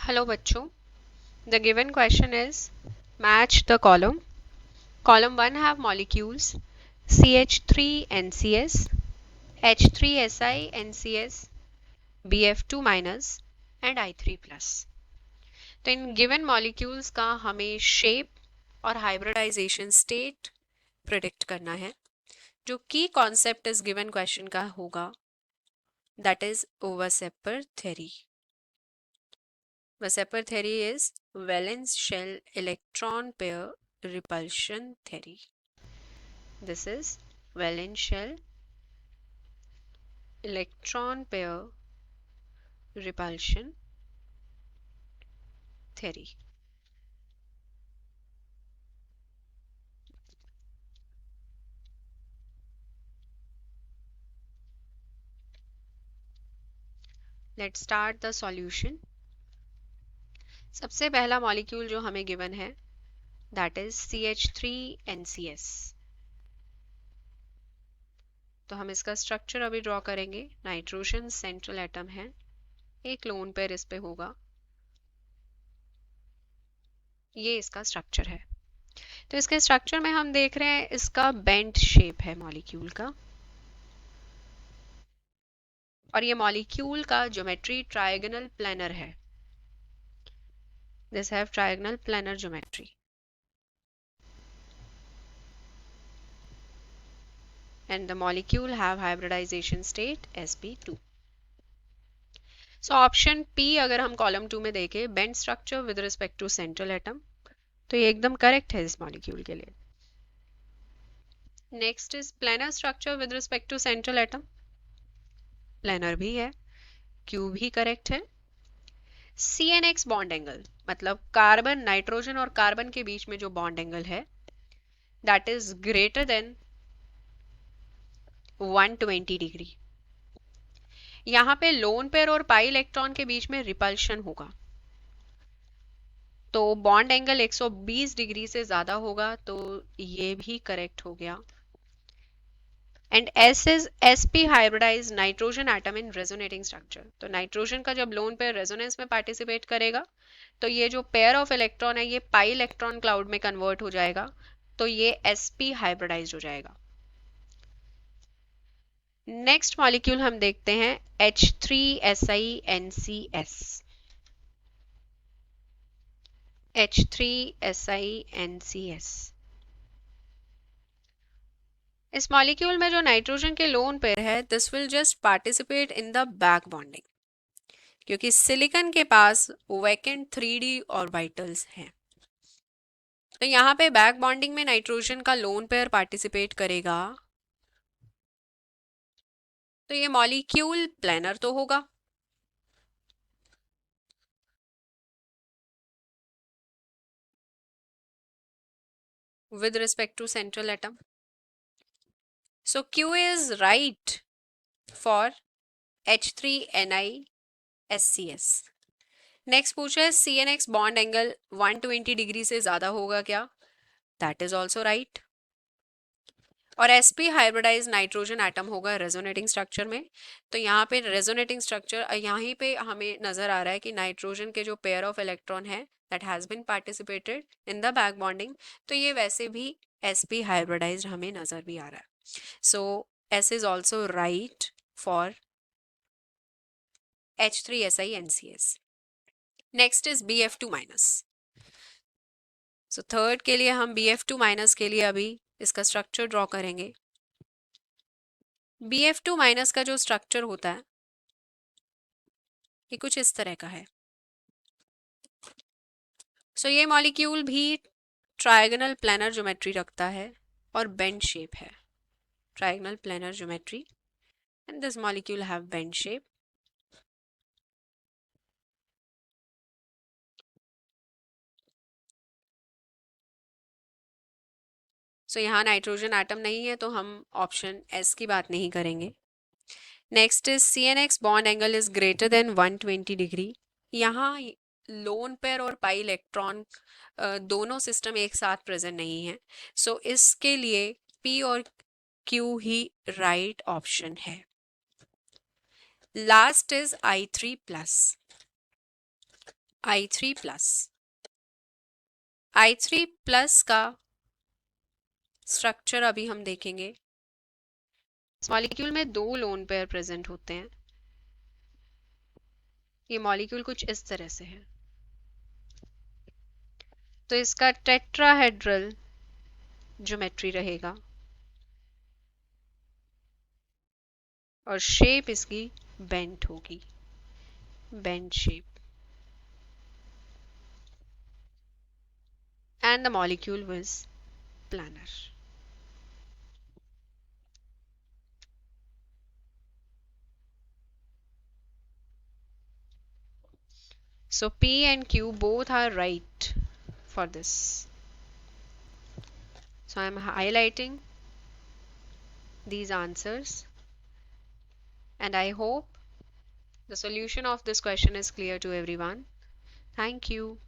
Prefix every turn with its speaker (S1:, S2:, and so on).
S1: Hello बच्चों, the given question is match the column. Column 1 have molecules CH3NCS, H3SiNCS, BF2 minus and I3 plus. तो in given molecules का हमें shape और hybridisation state predict करना है जो की कॉन्सेप्ट इस गिवन क्वेश्चन का होगा, दैट इज ओवरसेपर theory. Weisser theory is valence shell electron pair repulsion theory. This is valence shell electron pair repulsion theory. Let's start the solution. सबसे पहला मॉलिक्यूल जो हमें गिवन है दैट इज CH3NCS. तो हम इसका स्ट्रक्चर अभी ड्रॉ करेंगे. नाइट्रोजन सेंट्रल एटम है, एक लोन पेयर इस पे होगा. ये इसका स्ट्रक्चर है. तो इसके स्ट्रक्चर में हम देख रहे हैं इसका बेंट शेप है मॉलिक्यूल का, और ये मॉलिक्यूल का ज्योमेट्री ट्रायगोनल प्लेनर है. This have trigonal planar geometry. And the molecule have hybridization state sp2. So option P अगर हम कॉलम 2 में देखें, bent structure with respect to central atom, तो ये एकदम करेक्ट है इस मॉलिक्यूल के लिए. Next is planar structure with respect to central atom, planar भी है, क्यू भी करेक्ट है. CNX बॉन्ड एंगल मतलब कार्बन, नाइट्रोजन और कार्बन के बीच में जो बॉन्ड एंगल है that is greater than 120 degree. यहाँ पे लोन पेयर और पाई इलेक्ट्रॉन के बीच में रिपल्शन होगा, तो बॉन्ड एंगल 120 डिग्री से ज्यादा होगा, तो ये भी करेक्ट हो गया. And S is sp hybridise nitrogen atom in resonating structure. तो नाइट्रोजन का जब लोन पेयर रेजोनेंस में पार्टिसिपेट करेगा तो ये जो पेयर ऑफ इलेक्ट्रॉन है ये पाई इलेक्ट्रॉन क्लाउड में कन्वर्ट हो जाएगा, तो ये sp हाइब्रिडाइज हो जाएगा. नेक्स्ट मॉलिक्यूल हम देखते हैं H3SiNCS. H3SiNCS. इस मॉलिक्यूल में जो नाइट्रोजन के लोन पेयर है this will just participate in the back bonding, क्योंकि सिलिकॉन के पास वैकेंट 3D ऑर्बिटल्स हैं. तो यहाँ पे बैक बॉन्डिंग में नाइट्रोजन का लोन पेयर पार्टिसिपेट करेगा, तो ये मॉलिक्यूल प्लेनर तो होगा. with respect to central atom. So Q is right for H3NiSCS. Next पूछा है CNX बॉन्ड एंगल 120 डिग्री से ज्यादा होगा क्या? That is also right. और sp हाइब्रिडाइज नाइट्रोजन एटम होगा रेजोनेटिंग स्ट्रक्चर में. तो यहाँ पे रेजोनेटिंग स्ट्रक्चर यहीं पे हमें नजर आ रहा है कि नाइट्रोजन के जो पेयर ऑफ इलेक्ट्रॉन है that has been participated in the back bonding, तो ये वैसे भी sp हाइब्रिडाइज्ड हमें नजर भी आ रहा है. सो S is also right for H3SiNCS. Next is BF2 minus. So third के लिए हम BF2 माइनस के लिए अभी इसका स्ट्रक्चर ड्रॉ करेंगे. BF2 माइनस का जो स्ट्रक्चर होता है ये कुछ इस तरह का है. सो ये मॉलिक्यूल भी ट्रायगोनल प्लेनर ज्योमेट्री रखता है और बेंड शेप है. Trigonal planar geometry and this molecule have bend shape. So यहाँ नाइट्रोजन एटम नहीं है तो हम ऑप्शन S की बात नहीं करेंगे. Next is CNX bond angle is greater than 120 degree. यहाँ लोन पेयर और पाई इलेक्ट्रॉन दोनों सिस्टम एक साथ प्रेजेंट नहीं है, सो इसके लिए P और Q ही राइट ऑप्शन है. Last is I3 plus. I3 plus. I3 plus का स्ट्रक्चर अभी हम देखेंगे। इस मॉलिक्यूल में 2 लोन पेयर प्रेजेंट होते हैं। ये मॉलिक्यूल कुछ इस तरह से है। तो इसका टेट्राहेड्रल ज्योमेट्री रहेगा और शेप इसकी बेंट होगी, bent shape, and the molecule was planar. So P and Q both are right for this. So I am highlighting these answers and I hope the solution of this question is clear to everyone. Thank you.